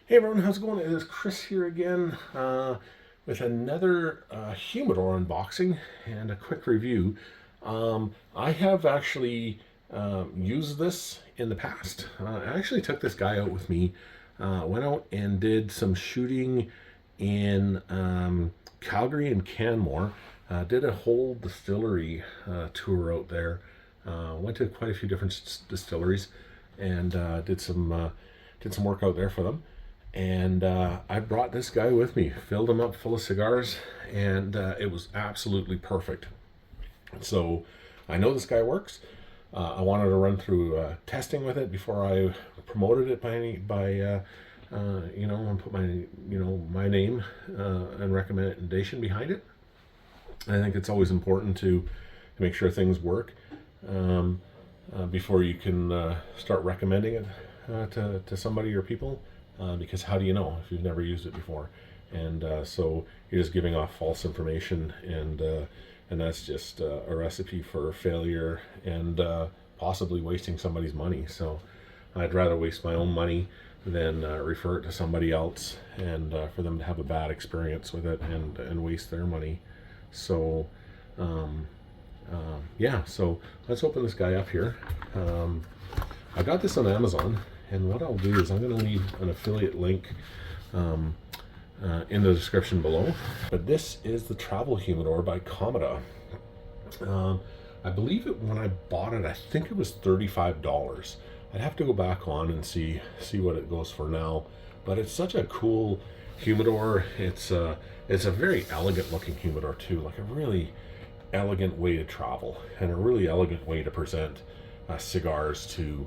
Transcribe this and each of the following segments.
Hey everyone, how's it going? It is Chris here again with another Humidor unboxing and a quick review. I have actually used this in the past. I actually took this guy out with me, went out and did some shooting in Calgary and Canmore. Did a whole distillery tour out there. Went to quite a few different distilleries and did some work out there for them. And I brought this guy with me, filled him up full of cigars, and it was absolutely perfect. So I know this guy works. I wanted to run through testing with it before I promoted it and put my name and recommendation behind it. I think it's always important to make sure things work before you can start recommending it to somebody or people. Because how do you know if you've never used it before? And so you're just giving off false information, and that's just a recipe for failure and possibly wasting somebody's money. So I'd rather waste my own money than refer it to somebody else and for them to have a bad experience with it and waste their money. So yeah, so let's open this guy up here. I got this on Amazon. And what I'll do is I'm going to leave an affiliate link in the description below. But this is the Travel Humidor by Commoda. I believe it when I bought it, I think it was $35. I'd have to go back on and see what it goes for now. But it's such a cool humidor. It's a very elegant looking humidor too, like a really elegant way to travel and a really elegant way to present cigars to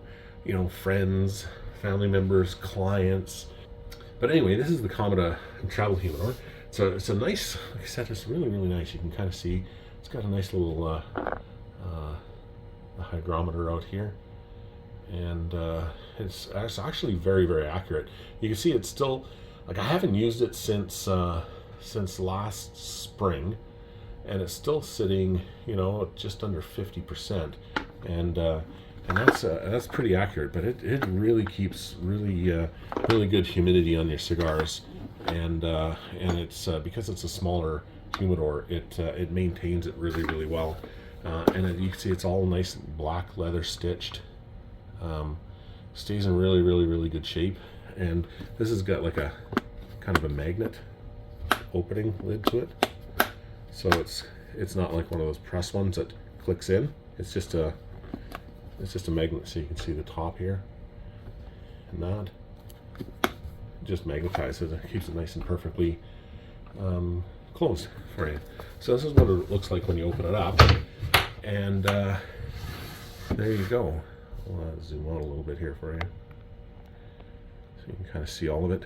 friends, family members, clients. But anyway, this is the Commoda Travel Humidor. So it's a nice, like I said, it's really, really nice. You can kind of see it's got a nice little hygrometer out here. And it's actually very, very accurate. You can see it's still, like I haven't used it since last spring. And it's still sitting, just under 50%. And that's pretty accurate, but it really keeps really good humidity on your cigars, and it's because it's a smaller humidor, it maintains it really, really well, and you can see it's all nice black leather stitched, stays in really, really, really good shape. And this has got like a kind of a magnet opening lid to it, so it's not like one of those press ones that clicks in. It's just a magnet, so you can see the top here, and that just magnetizes it, keeps it nice and perfectly closed for you. So this is what it looks like when you open it up, and there you go. I'll zoom out a little bit here for you, so you can kind of see all of it.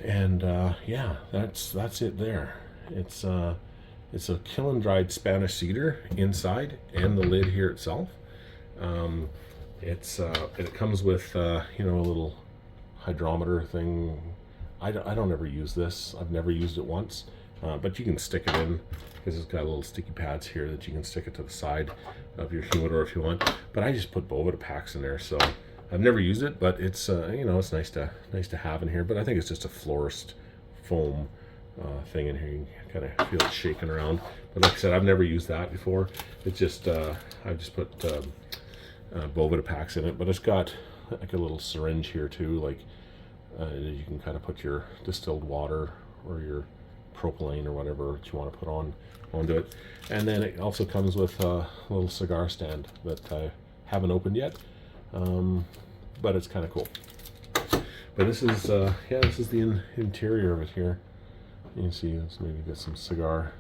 And yeah, that's it there. It's a kiln-dried Spanish cedar inside, and the lid here itself. It comes with a little hydrometer thing. I don't ever use this. I've never used it once, but you can stick it in because it's got little sticky pads here that you can stick it to the side of your humidor if you want. But I just put Boveda packs in there, so I've never used it, but it's it's nice to have in here. But I think it's just a florist foam thing in here. You can kind of feel it shaking around, but like I said, I've never used that before. It's just I've just put Boveda packs in it, but it's got like a little syringe here too, like you can kind of put your distilled water or your propylene or whatever that you want to put onto it. And then it also comes with a little cigar stand that I haven't opened yet, but it's kind of cool. But this is this is the interior of it here. You can see it's maybe got some cigar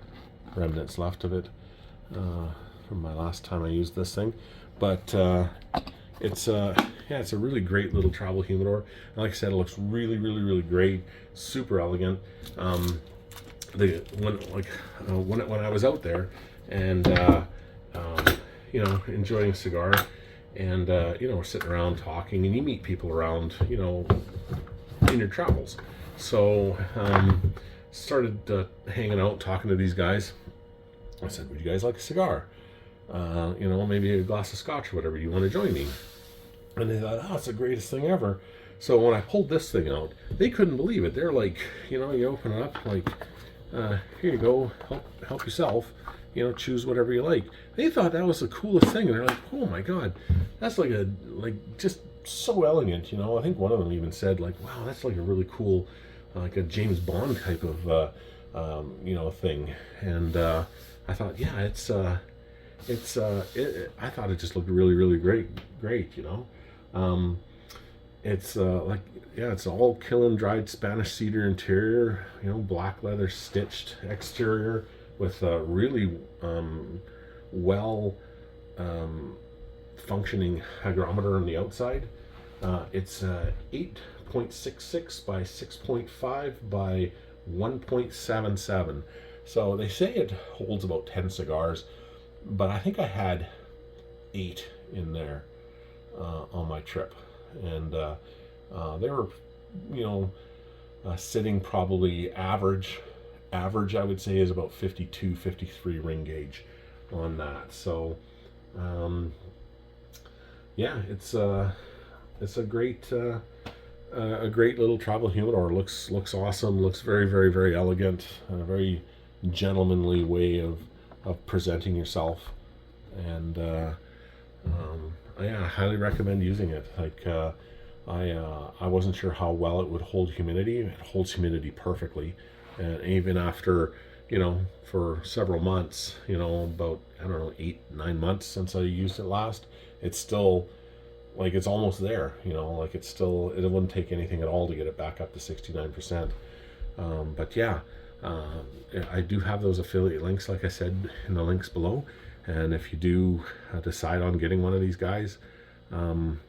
remnants left of it from my last time I used this thing. But it's a really great little travel humidor. And like I said, it looks really, really, really great, super elegant. When I was out there and enjoying a cigar, and we're sitting around talking, and you meet people around in your travels. So started hanging out, talking to these guys. I said, would you guys like a cigar? Maybe a glass of scotch or whatever. You want to join me? And they thought, oh, it's the greatest thing ever. So when I pulled this thing out, they couldn't believe it. They're like, you open it up, like, here you go, help yourself, choose whatever you like. They thought that was the coolest thing, and they're like, oh my god, that's like just so elegant. I think one of them even said, like, wow, that's like a really cool, like a James Bond type of thing. And I thought, yeah, I thought it just looked really, really great. It's it's all kiln dried Spanish cedar interior, black leather stitched exterior with a really well functioning hygrometer on the outside. It's 8.66 by 6.5 by 1.77. So they say it holds about 10 cigars, but I think I had 8 in there on my trip. And they were, sitting probably average, I would say, is about 52, 53 ring gauge on that. So, yeah, it's a great little travel humidor. Looks awesome. Looks very, very, very elegant. A very gentlemanly way of presenting yourself. And yeah, I highly recommend using it. Like, I wasn't sure how well it would hold humidity. It holds humidity perfectly, and even after, for several months, about, I don't know, 8-9 months since I used it last, it's still, like, it's almost there. Like, it wouldn't take anything at all to get it back up to 69%. But yeah, I do have those affiliate links, like I said, in the links below. And if you do decide on getting one of these guys,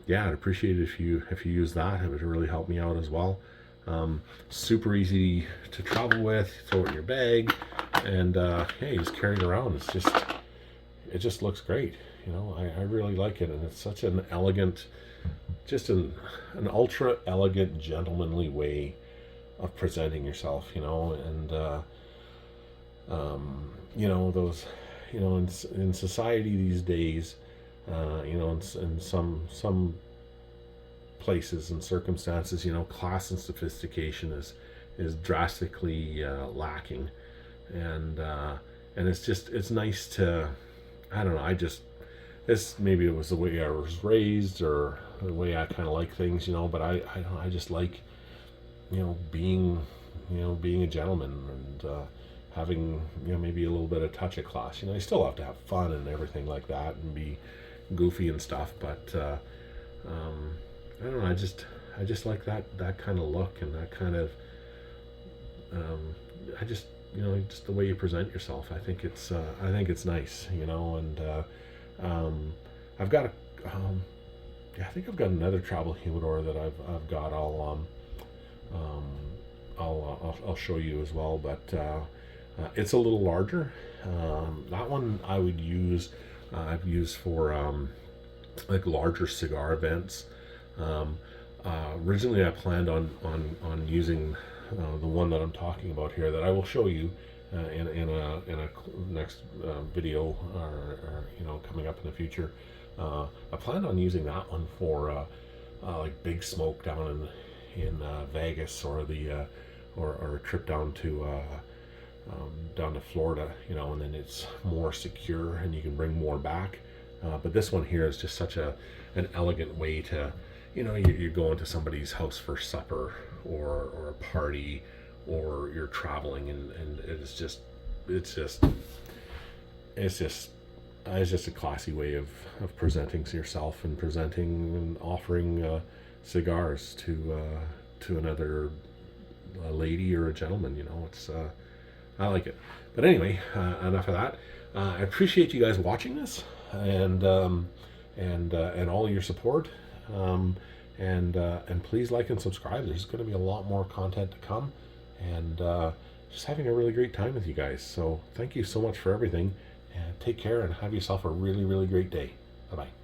yeah, I'd appreciate it if you use that. It would really help me out as well. Super easy to travel with. Throw it in your bag, and hey, just carry it around. It just looks great. I really like it, and it's such an elegant, just an ultra elegant, gentlemanly way of presenting yourself. And those. In society these days, in some places and circumstances, class and sophistication is drastically lacking, and it's nice to, I don't know, maybe it was the way I was raised or the way I kind of like things, but I just like, being a gentleman, and having, maybe a little bit of touch of class. You still have to have fun and everything like that and be goofy and stuff, but I don't know, I just like that kind of look, and that kind of just the way you present yourself. I think it's nice, and I've got I think I've got another travel humidor that I've got. I'll show you as well, but it's a little larger. That one I would use. I've used for like larger cigar events. Originally, I planned on using the one that I'm talking about here, that I will show you in a next video, or coming up in the future. I planned on using that one for like big smoke down in Vegas, or or a trip down to Florida, and then it's more secure and you can bring more back. But this one here is just such an elegant way to, you're going to somebody's house for supper, or a party, or you're traveling, and it's just a classy way of presenting yourself, and presenting and offering cigars to another lady or a gentleman. I like it. But anyway, enough of that. I appreciate you guys watching this, and all your support. And please like and subscribe. There's going to be a lot more content to come, and just having a really great time with you guys. So thank you so much for everything, and take care, and have yourself a really, really great day. Bye bye.